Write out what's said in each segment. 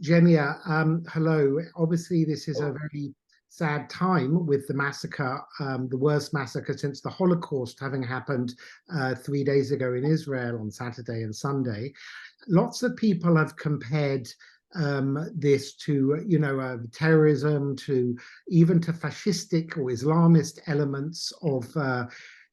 Genia, hello. Obviously, this is a very sad time with the massacre, the worst massacre since the Holocaust having happened 3 days ago in Israel on Saturday and Sunday. Lots of people have compared this to, terrorism, to even to fascistic or Islamist elements of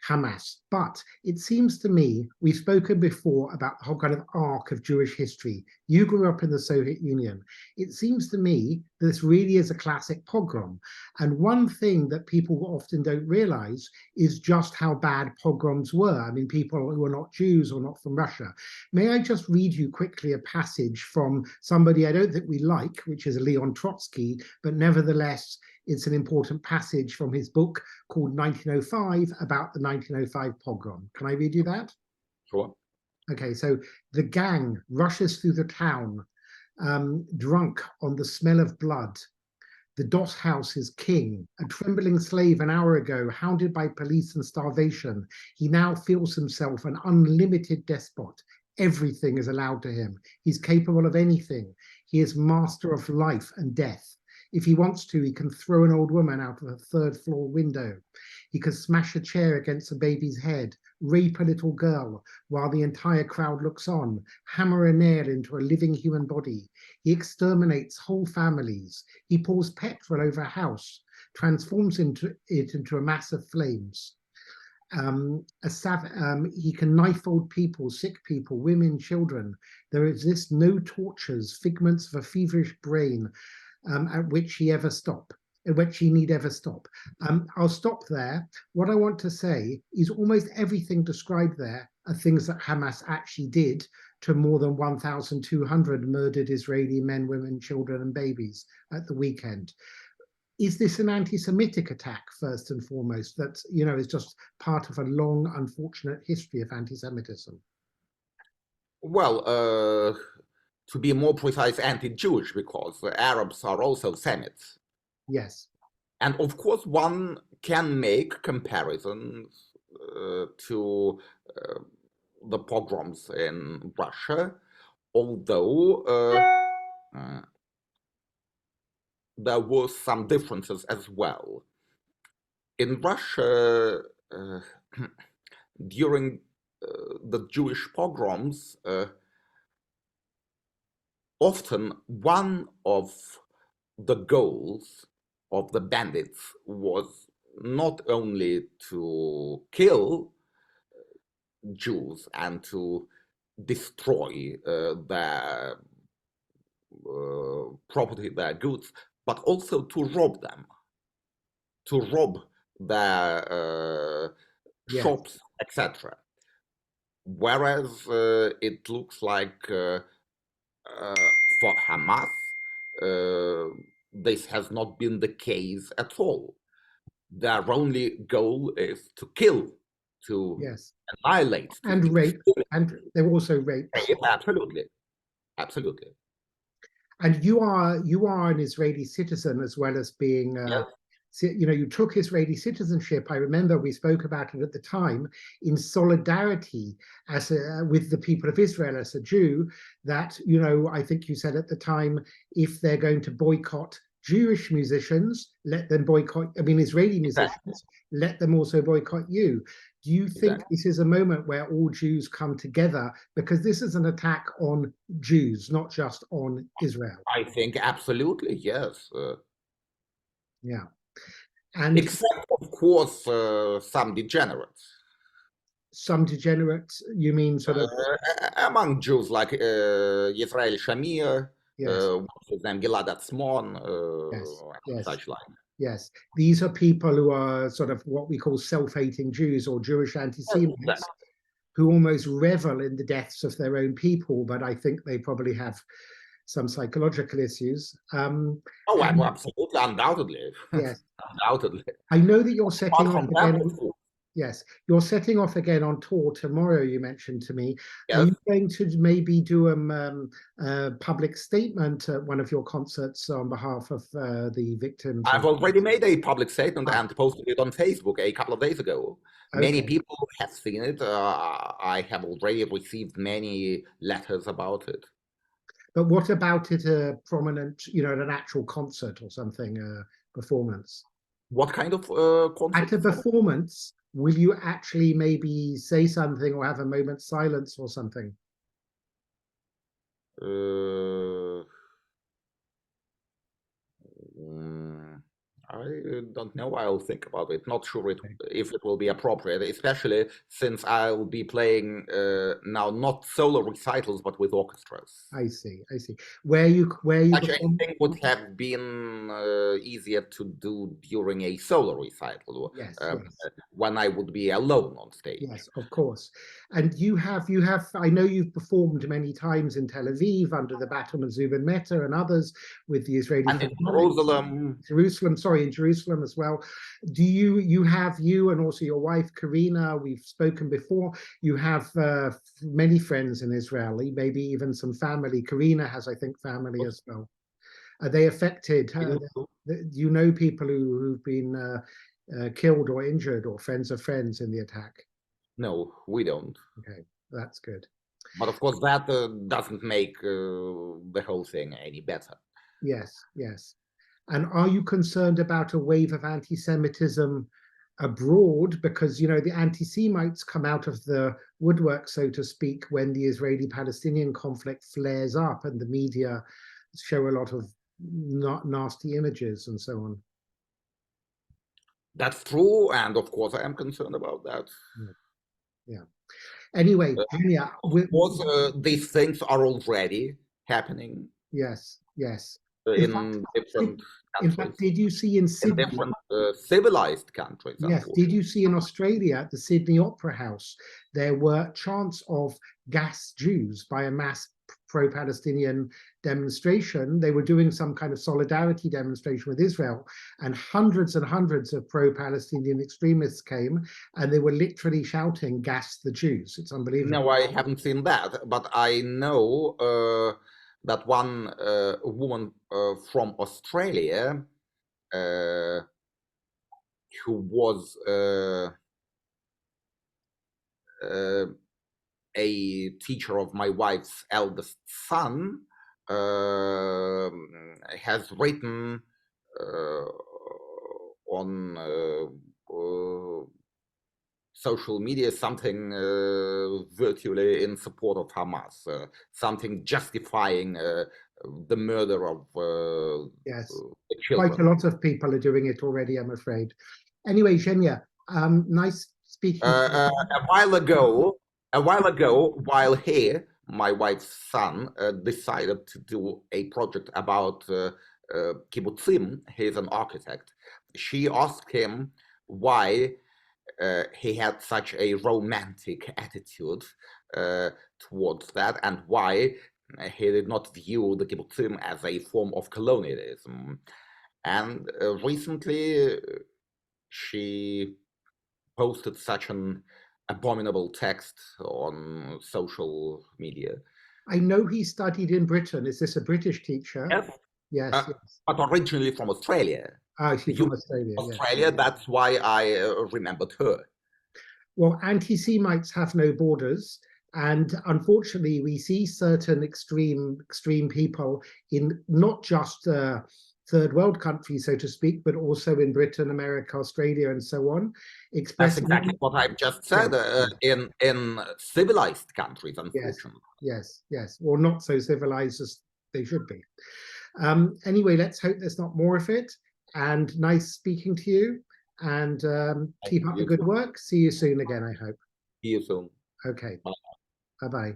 Hamas. But it seems to me, we've spoken before about the whole kind of arc of Jewish history. You grew up in the Soviet Union. It seems to me this really is a classic pogrom. And one thing that people often don't realize is just how bad pogroms were. I mean, people who are not Jews or not from Russia. May I just read you quickly a passage from somebody I don't think we like, which is Leon Trotsky, but nevertheless, it's an important passage from his book called 1905 about the 1905 pogrom. Can I read you that? Sure. Okay, so the gang rushes through the town, drunk on the smell of blood. The doss house is king, a trembling slave an hour ago, hounded by police and starvation. He now feels himself an unlimited despot. Everything is allowed to him. He's capable of anything. He is master of life and death. If he wants to, he can throw an old woman out of a third-floor window. He can smash a chair against a baby's head, rape a little girl while the entire crowd looks on, hammer a nail into a living human body. He exterminates whole families. He pours petrol over a house, transforms it into a mass of flames. He can knife old people, sick people, women, children. There exist no tortures, figments of a feverish brain, at which he need ever stop. I'll stop there. What I want to say is almost everything described there are things that Hamas actually did to more than 1,200 murdered Israeli men, women, children, and babies at the weekend. Is this an anti-Semitic attack, first and foremost, that, is just part of a long, unfortunate history of anti-Semitism? Well, to be more precise, anti-Jewish, because the Arabs are also Semites. Yes. And of course, one can make comparisons to the pogroms in Russia, although there were some differences as well. In Russia, during the Jewish pogroms, often one of the goals of the bandits was not only to kill Jews and to destroy their property, their goods, but also to rob them, to rob their shops, etc. Whereas it looks like for Hamas, this has not been the case at all. Their only goal is to kill, to annihilate, and rape, and they also rape. Absolutely, absolutely. And you are an Israeli citizen as well as being. You took Israeli citizenship. I remember we spoke about it at the time in solidarity with the people of Israel as a Jew, that, I think you said at the time, if they're going to boycott Jewish musicians, let them boycott, Israeli musicians, let them also boycott you. Do you think this is a moment where all Jews come together? Because this is an attack on Jews, not just on Israel. I think absolutely, yes. Yeah. And except, of course, some degenerates. Some degenerates, you mean sort of? Among Jews, like Yisrael Shamir, what's his name, Gilad Atzmon, such like. Yes, these are people who are sort of what we call self-hating Jews or Jewish anti-Semites, who almost revel in the deaths of their own people, but I think they probably have some psychological issues. Absolutely, undoubtedly. Yes, undoubtedly. I know that you're setting off again. Yes, you're setting off again on tour tomorrow, you mentioned to me. Are you going to maybe do a public statement at one of your concerts on behalf of the victims? I've already made a public statement and posted it on Facebook a couple of days ago. Many people have seen it. I have already received many letters about it. But what about it a prominent, at an actual concert or something, performance? What kind of At concert? a performance, will you actually maybe say something or have a moment's silence or something? I don't know. I'll think about it. Not sure Okay. if it will be appropriate, especially since I'll be playing now not solo recitals but with orchestras. I see. I see. Where you Such a perform? thing would have been easier to do during a solo recital, Yes, yes. when I would be alone on stage. Yes, of course. And you have, I know you've performed many times in Tel Aviv under the baton of Zubin Mehta and others with the Israeli And in Philharmonic. Jerusalem, Jerusalem, sorry, in Jerusalem as well. You and also your wife, Karina, we've spoken before. You have many friends in Israel, maybe even some family. Karina has, I think, family as well. Are they affected? Do you know people who've been killed or injured or friends of friends in the attack? no, we don't. Okay, that's good. But of course, that doesn't make the whole thing any better. Yes, yes. And are you concerned about a wave of anti-Semitism abroad? Because, the anti-Semites come out of the woodwork, so to speak, when the Israeli-Palestinian conflict flares up and the media show a lot of nasty images and so on. That's true, and of course, I am concerned about that. Yeah. Anyway, Julia, of course, these things are already happening. Yes, yes. In fact, In different countries, did you see in in Sydney? different civilized countries, Yes. Did unfortunately. you see in Australia at the Sydney Opera House, there were chants of gas Jews by a mass pro-Palestinian demonstration? They were doing some kind of solidarity demonstration with Israel, and hundreds of pro-Palestinian extremists came, and they were literally shouting, "Gas the Jews." It's unbelievable. No, I haven't seen that, but I know that one woman from Australia who was a teacher of my wife's eldest son has written on social media something virtually in support of Hamas, something justifying the murder of Yes, the quite a children. lot of people are doing it already, I'm afraid. Anyway, Zhenya, nice speaking to you. A while ago, while he, my wife's son, decided to do a project about kibbutzim, he's an architect. She asked him why he had such a romantic attitude towards that, and why he did not view the kibbutzim as a form of colonialism. And recently, she posted such an abominable text on social media. I know he studied in Britain. Is this a British teacher? Yes, Yes, yes. but originally from Australia. Oh, she's from Australia, yes. Australia, that's why I remembered her. Well, anti-Semites have no borders. And unfortunately, we see certain extreme people in not just third world countries, so to speak, but also in Britain, America, Australia, and so on. That's exactly what I've just said. In civilized countries, unfortunately. Yes, yes, or not so civilized as they should be. Anyway, let's hope there's not more of it. And nice speaking to you. And keep up the good work. See you soon again, I hope. See you soon. Okay. Bye. Bye-bye.